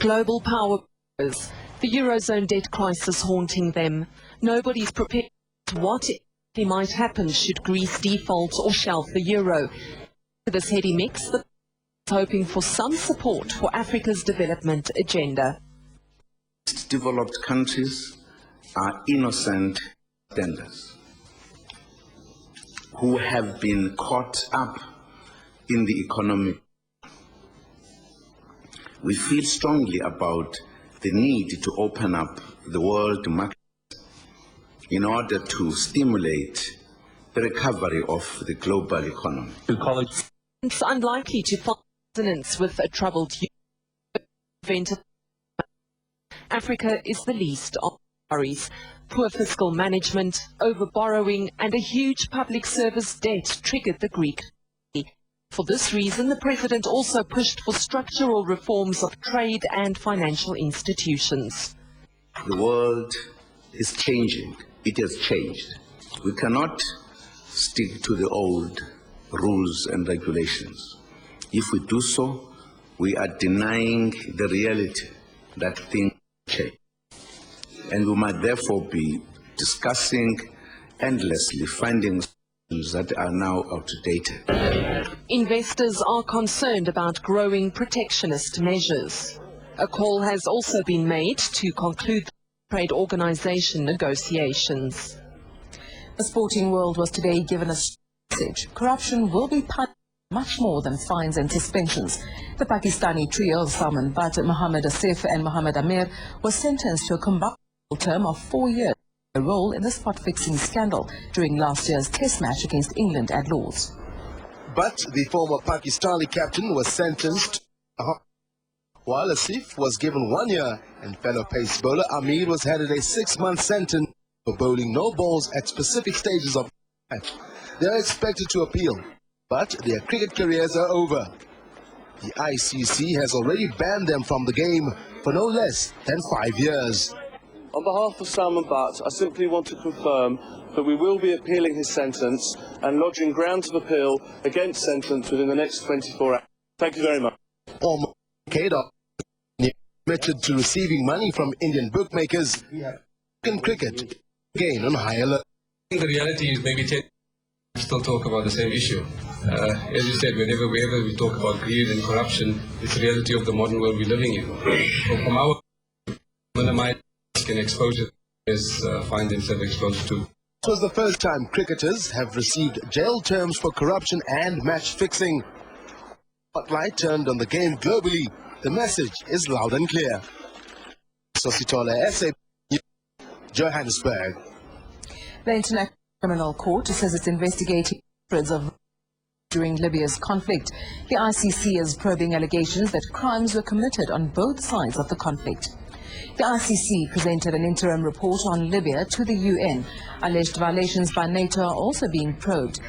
Global power powers, the Eurozone debt crisis haunting them. Nobody's prepared for what might happen should Greece default or shelf the euro. With this heady mix, the hoping for some support for Africa's development agenda. Developed countries are innocent tenders who have been caught up in the economy. We feel strongly about the need to open up the world market in order to stimulate the recovery of the global economy. It's unlikely to find resonance with a troubled event. Africa is the least of worries. Poor fiscal management, over-borrowing and a huge public service debt triggered the Greek. For this reason, the President also pushed for structural reforms of trade and financial institutions. The world is changing. It has changed. We cannot stick to the old rules and regulations. If we do so, we are denying the reality that things change. And we might therefore be discussing endlessly findings that are now outdated. Investors are concerned about growing protectionist measures. A call has also been made to conclude the trade organization negotiations. The sporting world was today given a message. Corruption will be punished much more than fines and suspensions. The Pakistani trio of Salman Butt, Mohammad Asif and Mohammad Amir was sentenced to a combined term of 4 years. A role in the spot-fixing scandal during last year's test match against England at Lord's. But the former Pakistani captain was sentenced, while Asif was given 1 year and fellow pace bowler Amir was handed a 6-month sentence for bowling no balls at specific stages of the match. They are expected to appeal, but their cricket careers are over. The ICC has already banned them from the game for no less than 5 years. On behalf of Salman Butt, I simply want to confirm that we will be appealing his sentence and lodging grounds of appeal against sentence within the next 24 hours. Thank you very much. Almost a decade of committed to receiving money from Indian bookmakers in cricket again on high alert. The reality is maybe 10 still talk about the same issue. As you said, whenever we talk about greed and corruption, it's the reality of the modern world we're living in. So from our minimize and exposure is find themselves exposed to. It was the first time cricketers have received jail terms for corruption and match fixing. Spotlight turned on the game globally. The message is loud and clear. Sositola, SA, Johannesburg. The International Criminal Court says it's investigating of during Libya's conflict. The ICC is probing allegations that crimes were committed on both sides of the conflict. The ICC presented an interim report on Libya to the UN. Alleged violations by NATO are also being probed.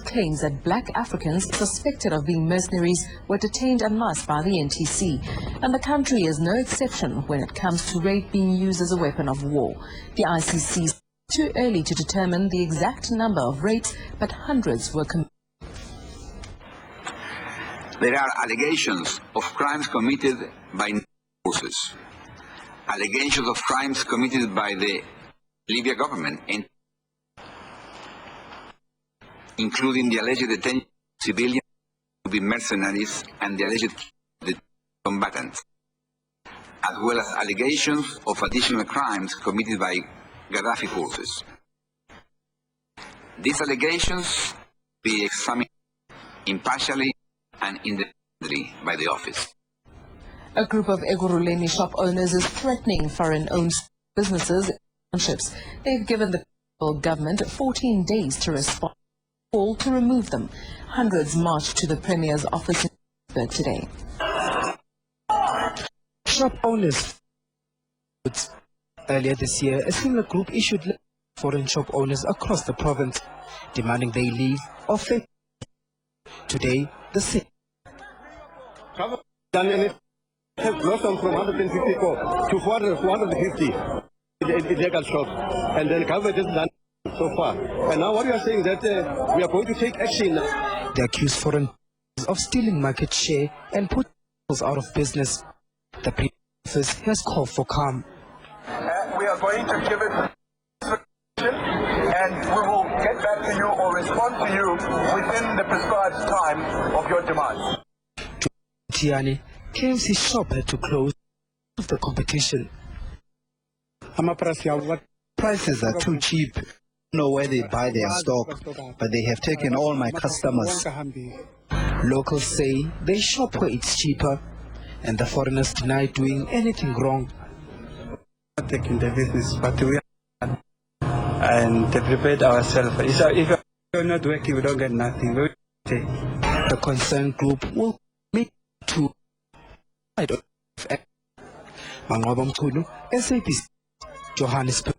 Claims that black Africans suspected of being mercenaries were detained en masse by the NTC. And the country is no exception when it comes to rape being used as a weapon of war. The ICC is too early to determine the exact number of rapes, but hundreds were committed. There are allegations of crimes committed by forces. Allegations of crimes committed by the Libya government, including the alleged detention of civilians to be mercenaries and the alleged combatants, as well as allegations of additional crimes committed by Gaddafi forces. These allegations be examined impartially and independently by the office. A group of Ekurhuleni shop owners is threatening foreign-owned businesses and townships. They've given the government 14 days to respond to call to remove them. Hundreds marched to the Premier's office in today. Shop owners. Earlier this year, a similar group issued foreign shop owners across the province, demanding they leave or face. Today, the same. Have blossomed from 154 to 450 illegal shops, and then government has done so far. And now what you are saying that we are going to take action. They accuse foreign of stealing market share and put out of business. The office has called for calm. We are going to give it and we will get back to you or respond to you within the prescribed time of your demands. Tiani, KMC shop had to close of the competition. Prices are too cheap. I don't know where they buy their stock, but they have taken all my customers. Locals say they shop where it's cheaper, and the foreigners deny doing anything wrong. Taking the business, but we are and prepared ourselves. So if we're not working, we don't get nothing. The concerned group will meet to Manqoba Mchunu, SABC, Johannesburg.